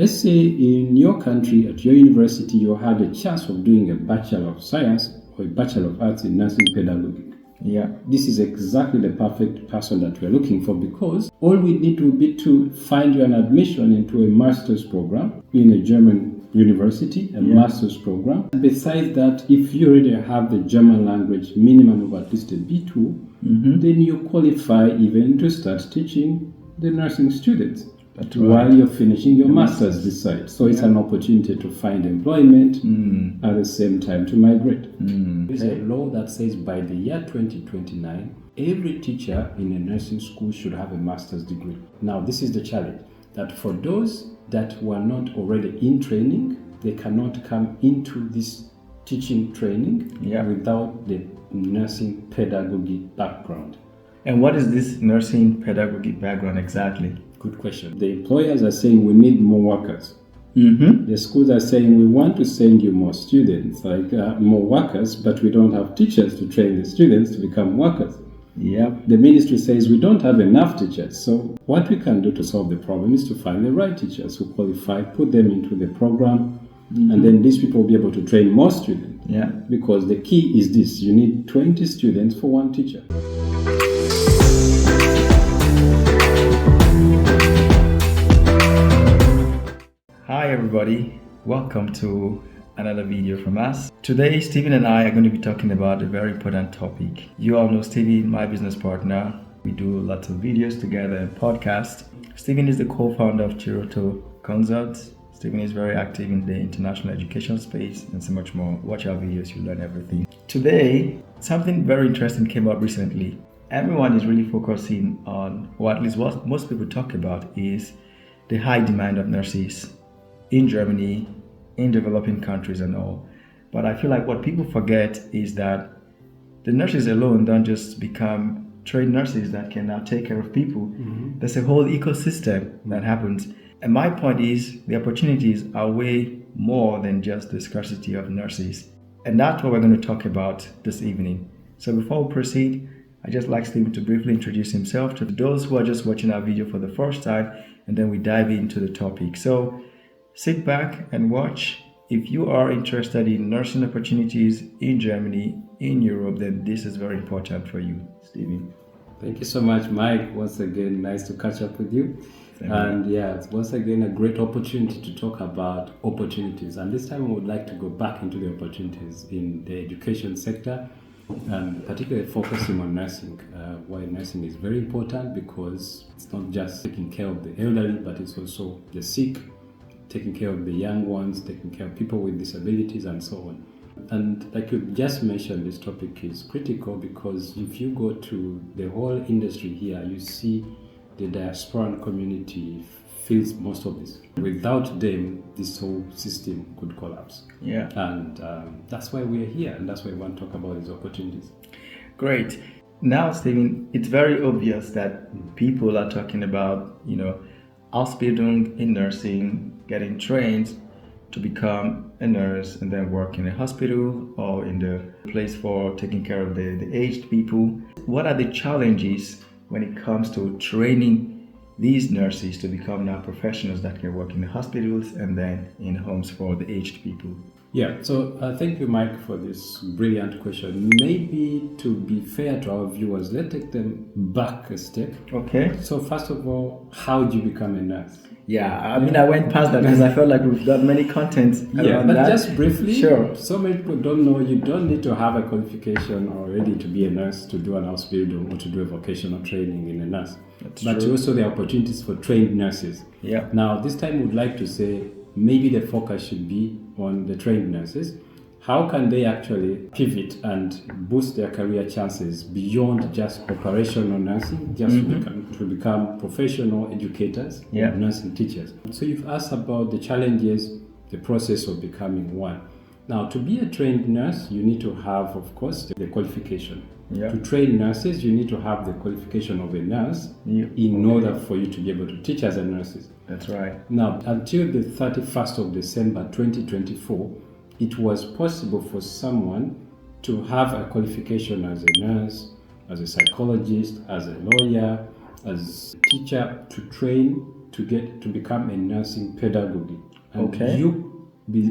let's say in your country, at your university, you had a chance of doing a Bachelor of Science or a Bachelor of Arts in Nursing Pedagogy. Yeah. This is exactly the perfect person that we're looking for, because all we need will be to find you an admission into a master's program in a German university, a master's program. Besides that, if you already have the German language minimum of at least a B2, then you qualify even to start teaching the nursing students. Right. While you're finishing your master's this side. So it's an opportunity to find employment at the same time to migrate. There's a law that says by the year 2029, every teacher in a nursing school should have a master's degree. Now, this is the challenge, that for those that were not already in training, they cannot come into this teaching training without the nursing pedagogy background. And what is this nursing pedagogy background exactly? Good question. The employers are saying we need more workers. The schools are saying we want to send you more students, more workers, but we don't have teachers to train the students to become workers. The ministry says we don't have enough teachers. So what we can do to solve the problem is to find the right teachers who qualify, put them into the program, and then these people will be able to train more students. Because the key is this: you need 20 students for one teacher. Hi everybody, welcome to another video from us. Today Stephen and I are going to be talking about a very important topic. You all know Stephen, my business partner. We do lots of videos together and podcasts. Stephen is the co-founder of Chiroto Consults. Stephen is very active in the international education space and so much more. Watch our videos, you'll learn everything. Today, something very interesting came up recently. Everyone is really focusing on, or at least what most people talk about, is the high demand of nurses in Germany, in developing countries and all. But I feel like what people forget is that the nurses alone don't just become trained nurses that can now take care of people. There's a whole ecosystem that happens. And my point is the opportunities are way more than just the scarcity of nurses. And that's what we're going to talk about this evening. So before we proceed, I'd just like Stephen to briefly introduce himself to those who are just watching our video for the first time, and then we dive into the topic. So sit back and watch. If you are interested in nursing opportunities in Germany, in Europe, then this is very important for you, Stephen. Thank you so much, Mike. Once again, nice to catch up with you. And it's once again a great opportunity to talk about opportunities. And this time I would like to go back into the opportunities in the education sector, and particularly focusing on nursing. Why nursing is very important, because it's not just taking care of the elderly, but it's also the sick, taking care of the young ones, taking care of people with disabilities and so on. And like you just mentioned, this topic is critical because if you go to the whole industry here, you see the diasporan community feels most of this. Without them, this whole system could collapse. And that's why we're here, and that's why we want to talk about these opportunities. Great. Now, Stephen, it's very obvious that people are talking about, Ausbildung in nursing, getting trained to become a nurse and then work in a hospital or in the place for taking care of the aged people. What are the challenges when it comes to training these nurses to become now professionals that can work in the hospitals and then in homes for the aged people? So thank you, Mike, for this brilliant question. Maybe to be fair to our viewers, let's take them back a step. Okay. So first of all, how did you become a nurse? I went past that because I felt like we've got many contents around but that. Just briefly, sure. So many people don't know you don't need to have a qualification already to be a nurse, to do an Ausbildung or to do a vocational training in a nurse. But also the opportunities for trained nurses. Now, this time we'd like to say maybe the focus should be on the trained nurses. How can they actually pivot and boost their career chances beyond just operational nursing, just to become professional educators, nursing teachers? So you've asked about the challenges, the process of becoming one. Now, to be a trained nurse, you need to have, of course, the qualification. To train nurses, you need to have the qualification of a nurse in order for you to be able to teach as a nurse. That's right. Now, until the 31st of December 2024, it was possible for someone to have a qualification as a nurse, as a psychologist, as a lawyer, as a teacher, to train to become a nursing pedagogy. And Okay.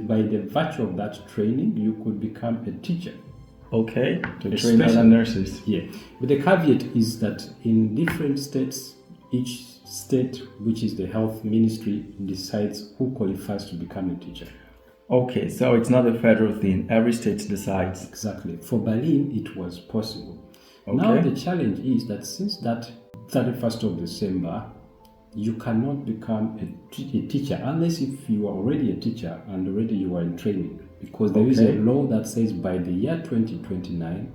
by the virtue of that training, you could become a teacher. Okay, to train other nurses. Yeah, but the caveat is that in different states, each state, which is the health ministry, decides who qualifies to become a teacher. Okay, so it's not a federal thing. Every state decides. Exactly. For Berlin, it was possible. Okay. Now the challenge is that since that 31st of December, you cannot become a teacher unless if you are already a teacher and already you are in training. Because there is a law that says by the year 2029,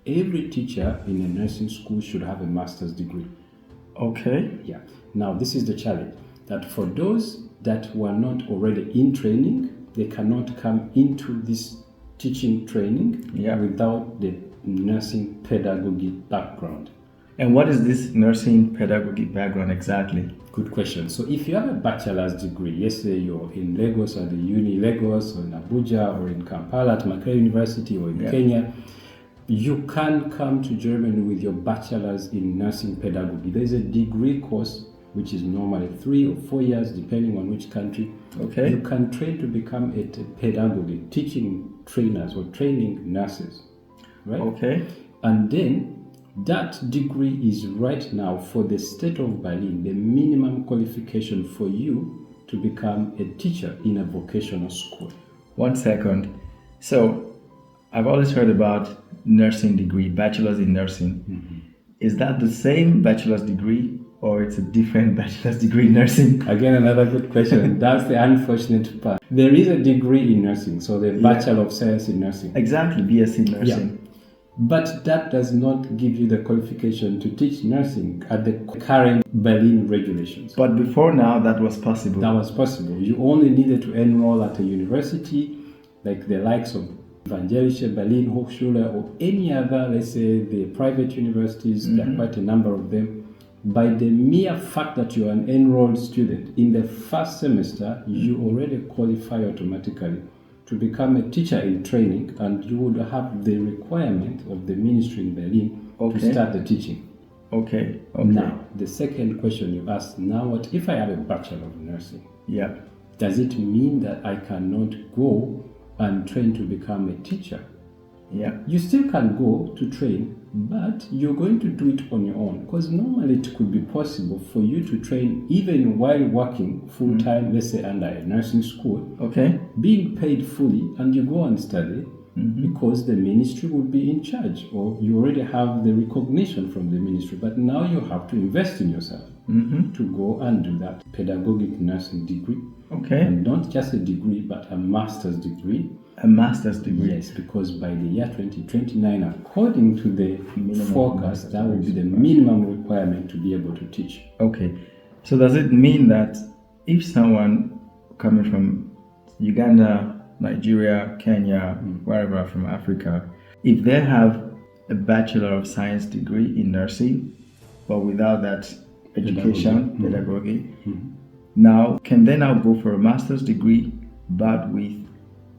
every teacher in a nursing school should have a master's degree. Okay. Yeah. Now, this is the challenge, that for those that were not already in training, they cannot come into this teaching training without the nursing pedagogy background. And what is this nursing pedagogy background exactly? Good question. So if you have a bachelor's degree, let's say you're in Lagos at the Uni Lagos, or in Abuja, or in Kampala at Makerere University, or in Kenya, you can come to Germany with your bachelor's in nursing pedagogy. There's a degree course, which is normally 3 or 4 years, depending on which country. Okay. You can train to become a pedagogy, teaching trainers or training nurses, right? Okay. And then that degree is right now for the state of Berlin, the minimum qualification for you to become a teacher in a vocational school. 1 second. So I've always heard about nursing degree, bachelor's in nursing. Mm-hmm. Is that the same bachelor's degree or it's a different bachelor's degree in nursing? Again, another good question. That's the unfortunate part. There is a degree in nursing, so the Bachelor of Science in Nursing. Exactly, BSc Nursing. Yeah. But that does not give you the qualification to teach nursing at the current Berlin regulations. But before now, that was possible. That was possible. You only needed to enroll at a university, like the likes of Evangelische Berlin Hochschule or any other, let's say, the private universities. There are quite a number of them. By the mere fact that you are an enrolled student, in the first semester, you already qualify automatically to become a teacher in training, and you would have the requirement of the ministry in Berlin to start the teaching. Okay. Now, the second question you asked, now what if I have a Bachelor of Nursing? Yeah. Does it mean that I cannot go and train to become a teacher? Yeah. You still can go to train, but you're going to do it on your own, because normally it could be possible for you to train even while working full-time, let's say under a nursing school, being paid fully, and you go and study because the ministry would be in charge, or you already have the recognition from the ministry, but now you have to invest in yourself to go and do that pedagogic nursing degree. And not just a degree, but a master's degree. A master's degree? Yes, because by the year 2029, according to the forecast, that will be the minimum requirement to be able to teach. Okay. So does it mean that if someone coming from Uganda, Nigeria, Kenya, wherever from Africa, if they have a Bachelor of Science degree in nursing, but without that education, pedagogy, now can they now go for a master's degree, but with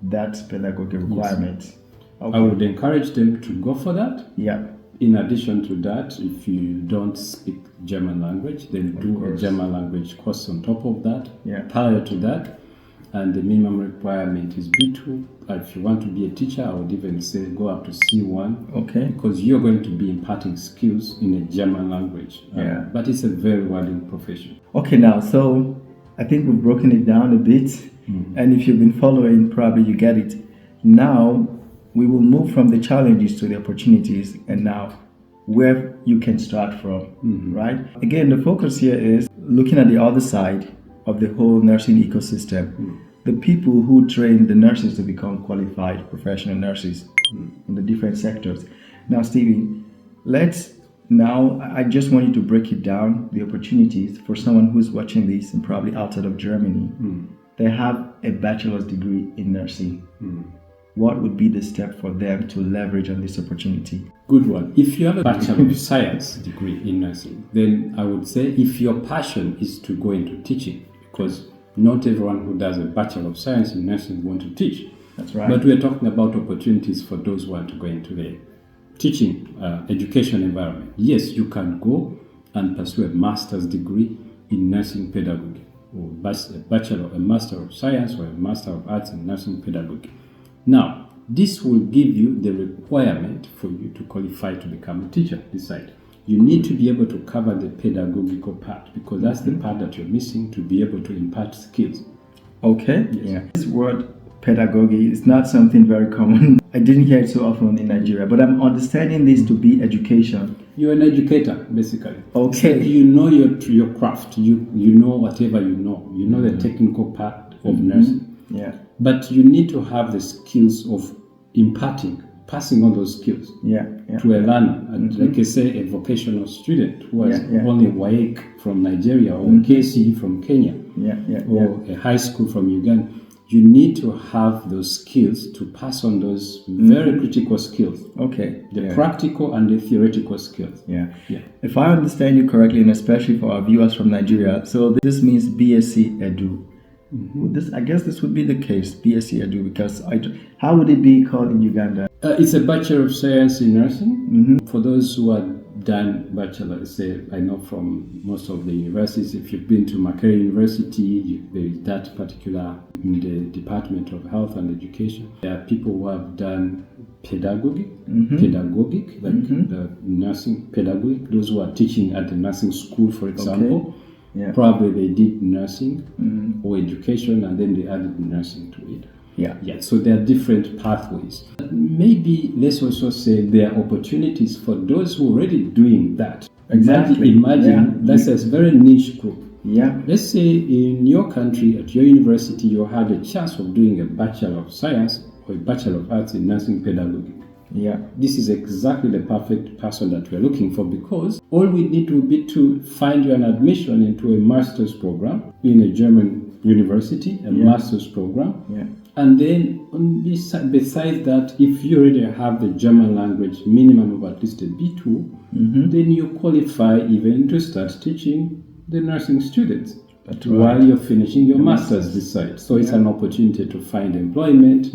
that pedagogy requirement? Yes. I would encourage them to go for that. Yeah. In addition to that, if you don't speak German language, then do a German language course on top of that. Yeah. Prior to that, and the minimum requirement is B2. If you want to be a teacher, I would even say go up to C1. Okay. Because you're going to be imparting skills in a German language. But it's a very rewarding profession. Okay, now, so I think we've broken it down a bit. And if you've been following, probably you get it. Now, we will move from the challenges to the opportunities, and now where you can start from, right? Again, the focus here is looking at the other side of the whole nursing ecosystem. The people who train the nurses to become qualified professional nurses in the different sectors. Now, Stevie, I just want you to break it down, the opportunities for someone who's watching this and probably outside of Germany. They have a bachelor's degree in nursing. What would be the step for them to leverage on this opportunity? Good one. If you have a Bachelor of Science degree in nursing, then I would say if your passion is to go into teaching, because not everyone who does a Bachelor of Science in nursing want to teach. That's right. But we're talking about opportunities for those who want to go into the teaching education environment. Yes, you can go and pursue a master's degree in Nursing Pedagogy, or a Bachelor, a Master of Science, or a Master of Arts in Nursing Pedagogy. Now, this will give you the requirement for you to qualify to become a teacher this side. You need to be able to cover the pedagogical part, because that's the part that you're missing to be able to impart skills. Okay. Yes. Yeah. This word pedagogy is not something very common. I didn't hear it so often in Nigeria, but I'm understanding this to be education. You're an educator, basically. Okay. So you know your craft. You know whatever you know. You know the technical part of nursing. Yeah. But you need to have the skills of passing on those skills to a learner. And like I say, a vocational student who has only WAEC from Nigeria, or KCE from Kenya, or a high school from Uganda. You need to have those skills to pass on those very critical skills. Okay. The practical and the theoretical skills. Yeah. If I understand you correctly, and especially for our viewers from Nigeria, so this means BSc Edu. I guess this would be the case, BSc Edu, because how would it be called in Uganda? It's a Bachelor of Science in Nursing. For those who have done bachelor, say, I know from most of the universities, if you've been to Makerere University, there is that particular in the Department of Health and Education. There are people who have done pedagogic, like the nursing pedagogic, those who are teaching at the nursing school, for example. Yeah. Probably they did nursing or education, and then they added nursing to it. Yeah. So there are different pathways. Maybe let's also say there are opportunities for those who are already doing that. Exactly. Imagine that's a very niche group. Yeah. Let's say in your country, at your university, you had a chance of doing a Bachelor of Science or a Bachelor of Arts in Nursing Pedagogy. Yeah. This is exactly the perfect person that we're looking for, because all we need to be to find you an admission into a master's program in a German university, a master's program. Yeah. And then besides that, if you already have the German language minimum of at least a B2, then you qualify even to start teaching the nursing students while you're finishing your master's this side. So it's an opportunity to find employment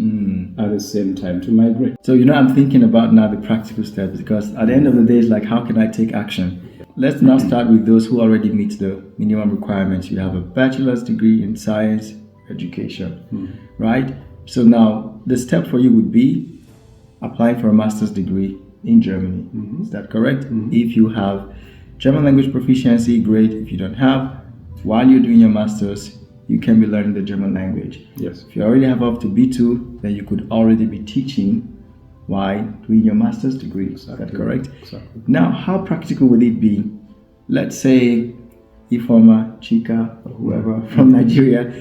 at the same time to migrate. So, I'm thinking about now the practical steps, because at the end of the day, it's like, how can I take action? Let's now start with those who already meet the minimum requirements. You have a bachelor's degree in science education, right? So now the step for you would be applying for a master's degree in Germany. Is that correct? If you have German language proficiency, great. If you don't have, while you're doing your master's, you can be learning the German language. Yes. If you already have up to B2, then you could already be teaching while doing your master's degree. Exactly. Is that correct? Exactly. Now, how practical would it be? Let's say Ifoma, Chika, or whoever from Nigeria,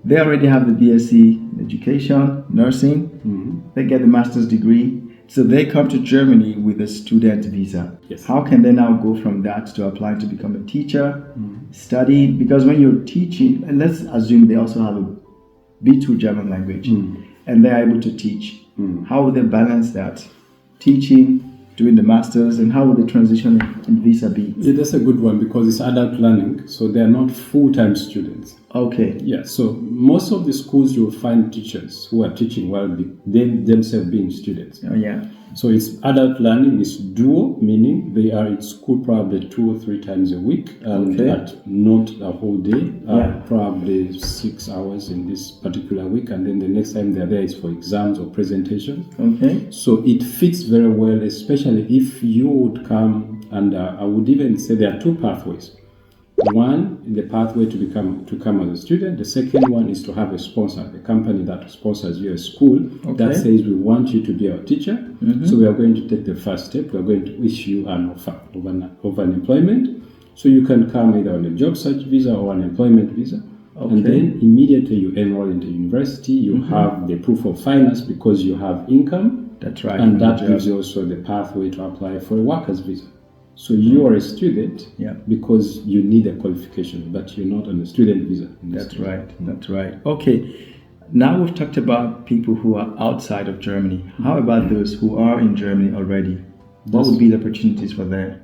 they already have the BSc in education, nursing, they get the master's degree. So they come to Germany with a student visa. Yes. How can they now go from that to applying to become a teacher, study? Because when you're teaching, and let's assume they also have a B2 German language, and they're able to teach. How would they balance that? Teaching, doing the masters, and how would the transition in visa be? Yeah, that's a good one, because it's adult learning, so they're not full-time students. Okay. Yeah, so most of the schools you will find teachers who are teaching while they themselves being students. Oh, yeah. So it's adult learning, it's dual, meaning they are in school probably 2 or 3 times a week, and at not a whole day, probably 6 hours in this particular week, and then the next time they're there is for exams or presentations. Okay. So it fits very well, especially if you would come, and I would even say there are 2 pathways. One, the pathway to come as a student. The second one is to have a sponsor, a company that sponsors you, a school that says we want you to be our teacher. So we are going to take the first step. We are going to issue an offer of an employment. So you can come either on a job search visa or an employment visa. And then immediately you enroll into university. You have the proof of finance because you have income. That's right. And that gives you also the pathway to apply for a worker's visa. So you are a student because you need a qualification, but you're not on a student visa. That's right. That's right. Okay. Now we've talked about people who are outside of Germany. How about those who are in Germany already? What would be the opportunities for them?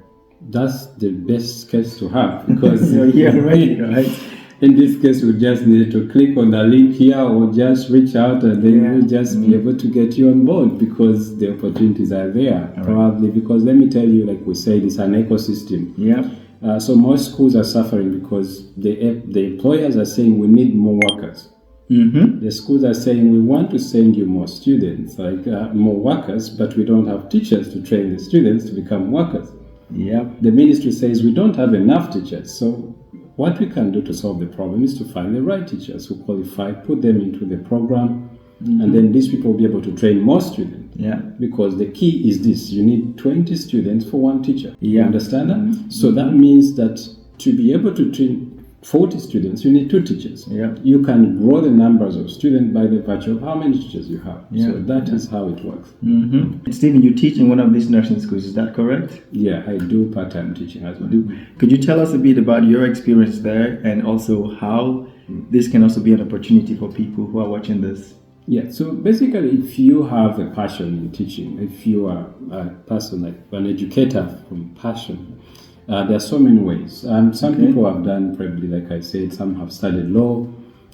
That's the best case to have, because you're here already, right? In this case, we just need to click on the link here or just reach out, and then we'll just be able to get you on board, because the opportunities are there. Probably because, let me tell you, like we said, it's an ecosystem. Yeah. So most schools are suffering because the employers are saying we need more workers. The schools are saying we want to send you more students, like more workers, but we don't have teachers to train the students to become workers. The ministry says we don't have enough teachers. So what we can do to solve the problem is to find the right teachers who qualify, put them into the program, and then these people will be able to train more students. Because the key is this: you need 20 students for one teacher. You understand that? So that means that to be able to train 40 students, you need 2 teachers. You can grow the numbers of students by the virtue of how many teachers you have. So that is how it works. Stephen, you teach in one of these nursing schools, is that correct? Yeah, I do part-time teaching as well. Could you tell us a bit about your experience there, and also how this can also be an opportunity for people who are watching this? Yeah, so basically, if you have a passion in teaching, if you are a person, like an educator from passion, there are so many ways. Some people have done, probably, like I said, some have studied law,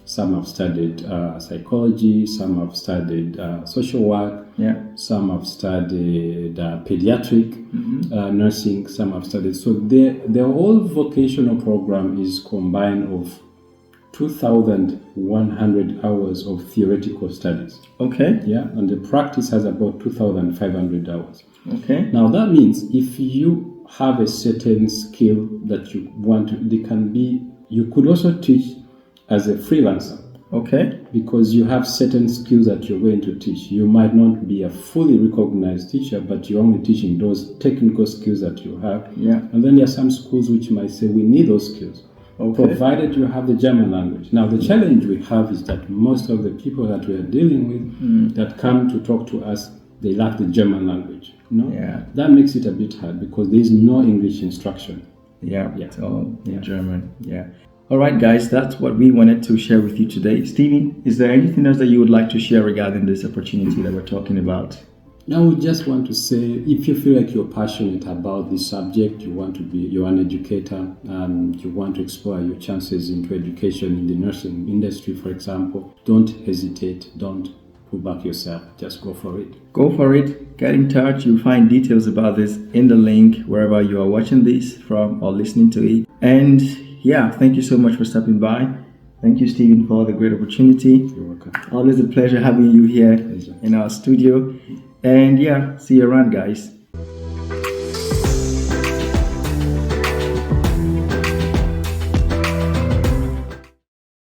some have studied psychology, some have studied social work, some have studied pediatric nursing, some have studied. So the whole vocational program is combined of 2,100 hours of theoretical studies. And the practice has about 2,500 hours. Now that means if you have a certain skill that you want to, you could also teach as a freelancer. Because you have certain skills that you're going to teach. You might not be a fully recognized teacher, but you're only teaching those technical skills that you have. And then there are some schools which might say we need those skills, provided you have the German language. Now the challenge we have is that most of the people that we are dealing with that come to talk to us, they lack the German language. That makes it a bit hard because there is no English instruction. It's all in German. All right, guys, that's what we wanted to share with you today. Stephen, is there anything else that you would like to share regarding this opportunity that we're talking about? I would just want to say, if you feel like you're passionate about this subject, you're an educator, and you want to explore your chances into education in the nursing industry, for example, don't hesitate, don't pull back yourself, just go for it. Go for it, get in touch. You'll find details about this in the link wherever you are watching this from or listening to it. And thank you so much for stopping by. Thank you, Stephen, for the great opportunity. You're welcome. Always a pleasure having you here in our studio. And see you around, guys.